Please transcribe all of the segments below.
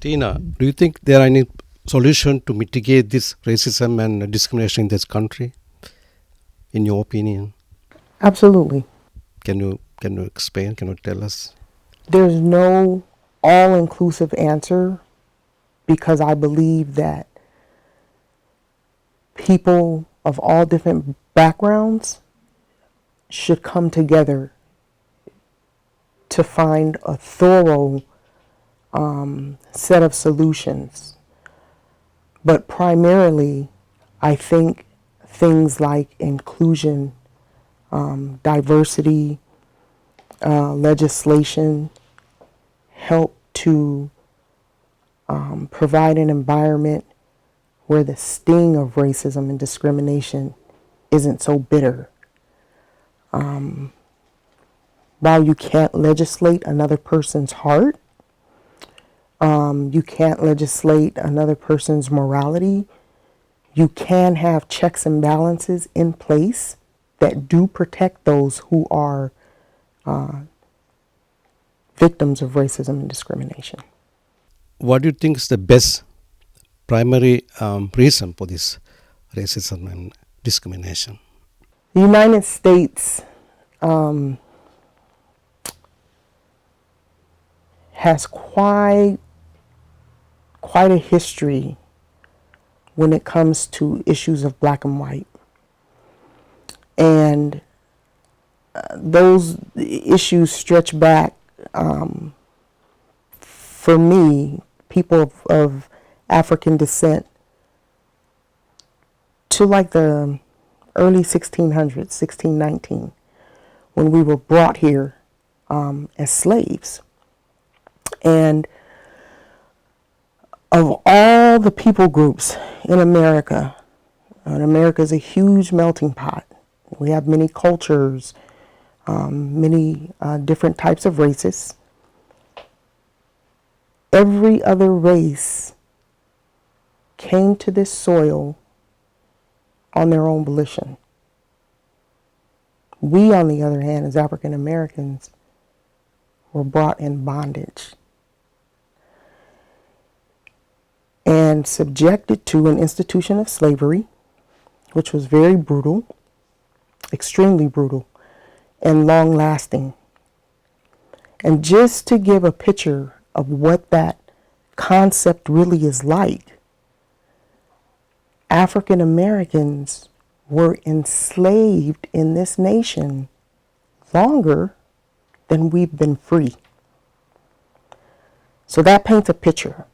Tina, do you think there are any solution to mitigate this racism and discrimination in this country? In your opinion, Absolutely. can you explain? Can you tell us? There's no all-inclusive answer because I believe that people of all different backgrounds should come together to find a thorough set of solutions. But primarily, I think things like inclusion, diversity, legislation help to provide an environment where the sting of racism and discrimination isn't so bitter. While you can't legislate another person's heart, you can't legislate another person's morality, you can have checks and balances in place that do protect those who are victims of racism and discrimination. What do you think is the best primary reason for this racism and discrimination? The United States has quite a history when it comes to issues of black and white. And those issues stretch back, for me, people of African descent, to like the early 1600s, 1619, when we were brought here as slaves. And of all the people groups in America, and America is a huge melting pot. We have many cultures, many different types of races. Every other race came to this soil on their own volition. We, on the other hand, as African Americans, were brought in bondage and subjected to an institution of slavery, which was very brutal, extremely brutal, and long-lasting. And just to give a picture of what that concept really is like, African Americans were enslaved in this nation longer than we've been free. So that paints a picture.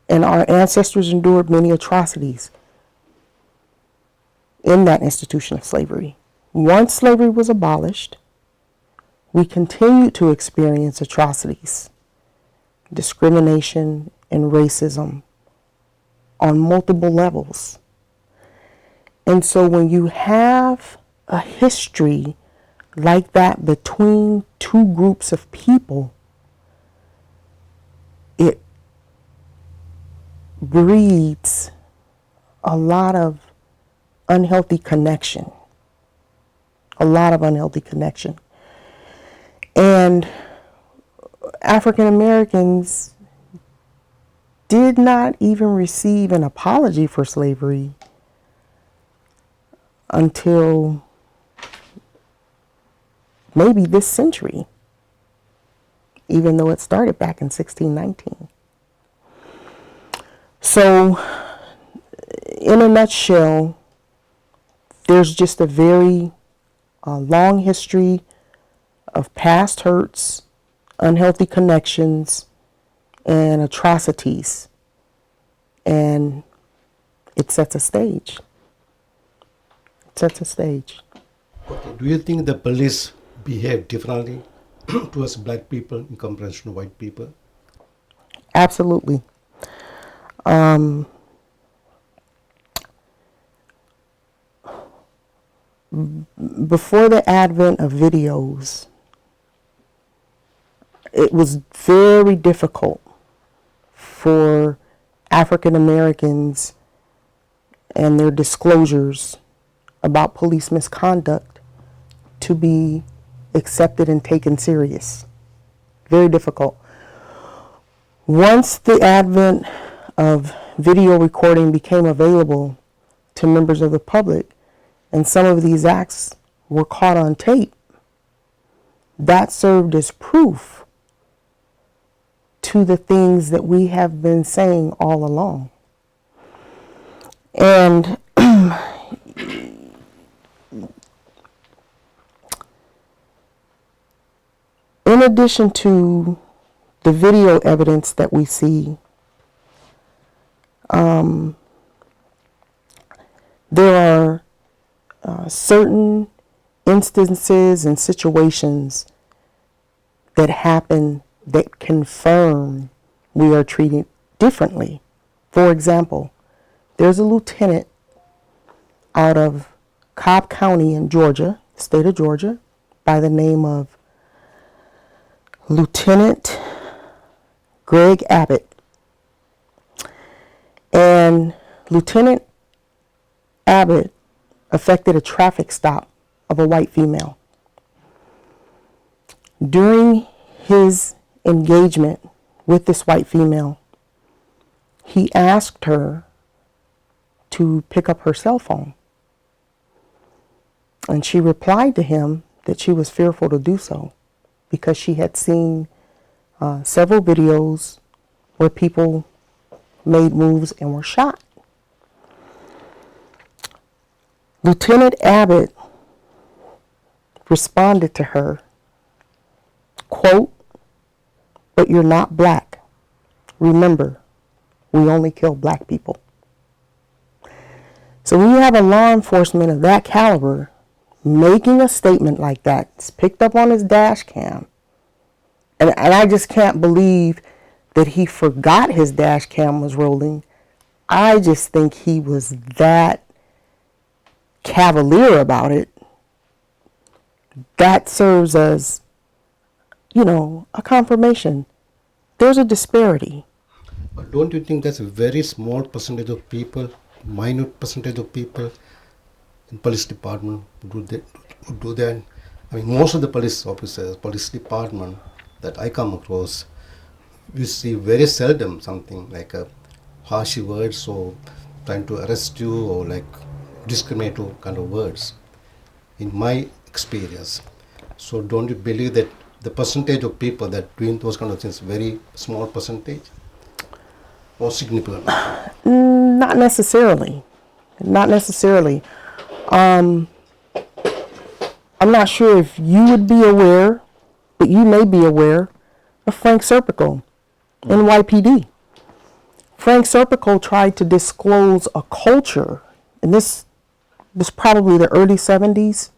And our ancestors endured many atrocities in that institution of slavery. Once slavery was abolished, we continued to experience atrocities, discrimination, and racism on multiple levels. And so when you have a history like that between two groups of people, it breeds a lot of unhealthy connection. And African Americans did not even receive an apology for slavery until maybe this century, even though it started back in 1619. So, in a nutshell, there's just a very long history of past hurts, unhealthy connections, and atrocities. And it sets a stage. Okay. Do you think the police behave differently towards black people in comparison to white people? Absolutely. Before the advent of videos, it was very difficult for African Americans and their disclosures about police misconduct to be accepted and taken serious. Very difficult. Once the advent of video recording became available to members of the public, and some of these acts were caught on tape, that served as proof to the things that we have been saying all along. And in addition to the video evidence that we see, there are certain instances and situations that happen that confirm we are treated differently. For example, there's a lieutenant out of Cobb County in Georgia, state of Georgia, by the name of Lieutenant Greg Abbott. And Lieutenant Abbott effected a traffic stop of a white female. During his engagement with this white female, he asked her to pick up her cell phone. And she replied to him that she was fearful to do so because she had seen several videos where people made moves and were shot. Lieutenant Abbott responded to her, quote, "But you're not black. Remember, we only kill black people." So when you have a law enforcement of that caliber making a statement like that, it's picked up on his dash cam, and I just can't believe that he forgot his dash cam was rolling. I just think he was that cavalier about it. That serves as, a confirmation. There's a disparity. But don't you think that's a very small percentage of people, minute percentage of people in police department who do that? I mean, most of the police officers, police department that I come across, we see very seldom something like a harsh words or trying to arrest you or like discriminatory kind of words, in my experience. So don't you believe that the percentage of people that doing those kind of things very small percentage or significant? Not necessarily. Not necessarily. I'm not sure if you would be aware, but you may be aware of Frank Serpico, NYPD. Frank Serpico tried to disclose a culture, and this was probably the early 70s.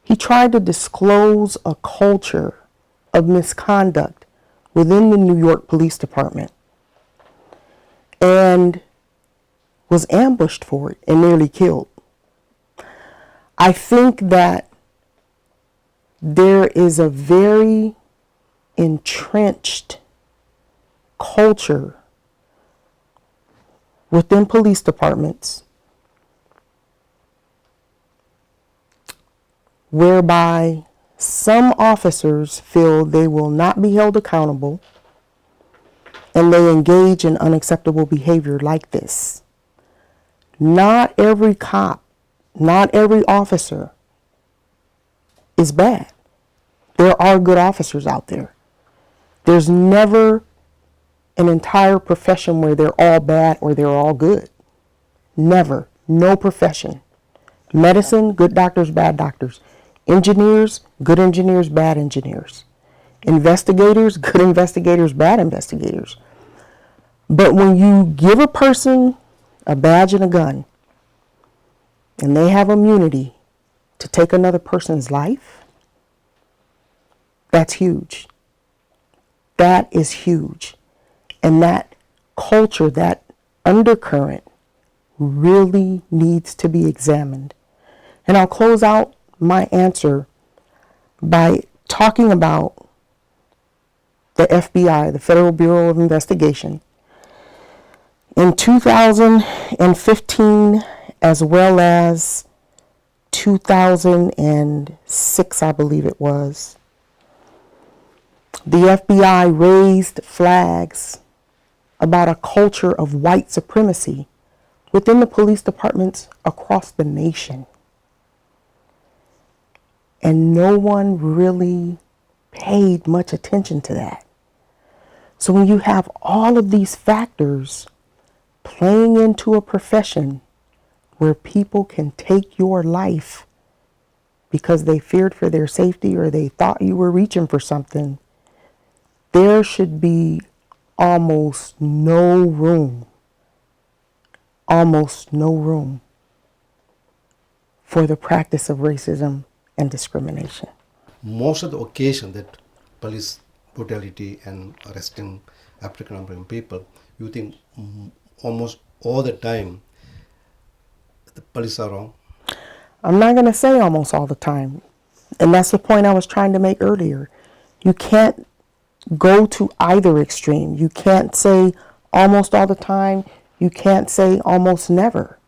He tried to disclose a culture of misconduct within the New York Police Department and was ambushed for it and nearly killed. I think that there is a very entrenched culture within police departments whereby some officers feel they will not be held accountable and they engage in unacceptable behavior like this. Not every cop, not every officer is bad. There are good officers out there. There's never an entire profession where they're all bad or they're all good. Never. No profession. Medicine, good doctors, bad doctors. Engineers, good engineers, bad engineers. Investigators, good investigators, bad investigators. But when you give a person a badge and a gun, and they have immunity to take another person's life, that's huge. That is huge. And that culture, that undercurrent, really needs to be examined. And I'll close out my answer by talking about the FBI, the Federal Bureau of Investigation. In 2015, as well as 2006, I believe it was, the FBI raised flags about a culture of white supremacy within the police departments across the nation. And no one really paid much attention to that. So when you have all of these factors playing into a profession where people can take your life because they feared for their safety or they thought you were reaching for something, there should be almost no room for the practice of racism and discrimination. Most of the occasion that police brutality and arresting African American people, you think almost all the time the police are wrong? I'm not going to say almost all the time. And that's the point I was trying to make earlier. You can't go to either extreme. You can't say almost all the time. You can't say almost never.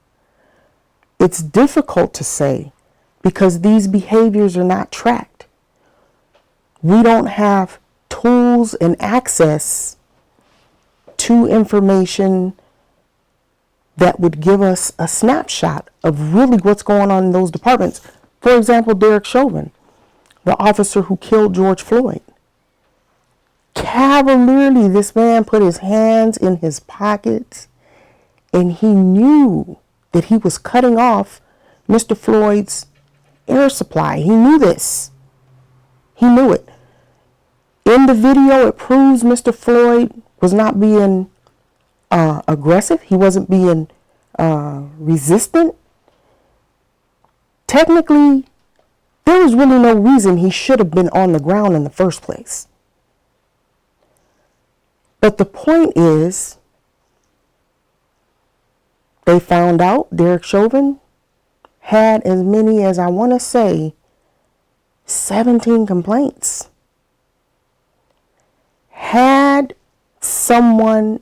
It's difficult to say because these behaviors are not tracked. We don't have tools and access to information that would give us a snapshot of really what's going on in those departments. For example, Derek Chauvin, the officer who killed George Floyd. Cavalierly, this man put his hands in his pockets and he knew that he was cutting off Mr. Floyd's air supply. He knew this. He knew it. In the video, it proves Mr. Floyd was not being aggressive. He wasn't being resistant. Technically, there was really no reason he should have been on the ground in the first place. But the point is, they found out Derek Chauvin had as many as, I want to say, 17 complaints. Had someone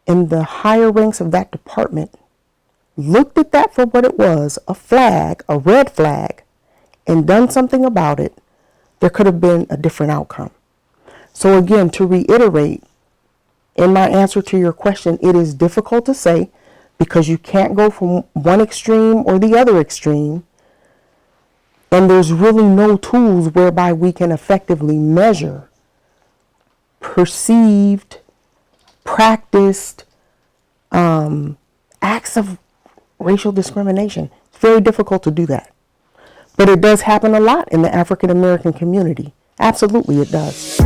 in the higher ranks of that department looked at that for what it was, a flag, a red flag, and done something about it, there could have been a different outcome. So again, to reiterate, in my answer to your question, it is difficult to say because you can't go from one extreme or the other extreme, and there's really no tools whereby we can effectively measure perceived, practiced acts of racial discrimination. It's very difficult to do that. But it does happen a lot in the African American community. Absolutely, it does.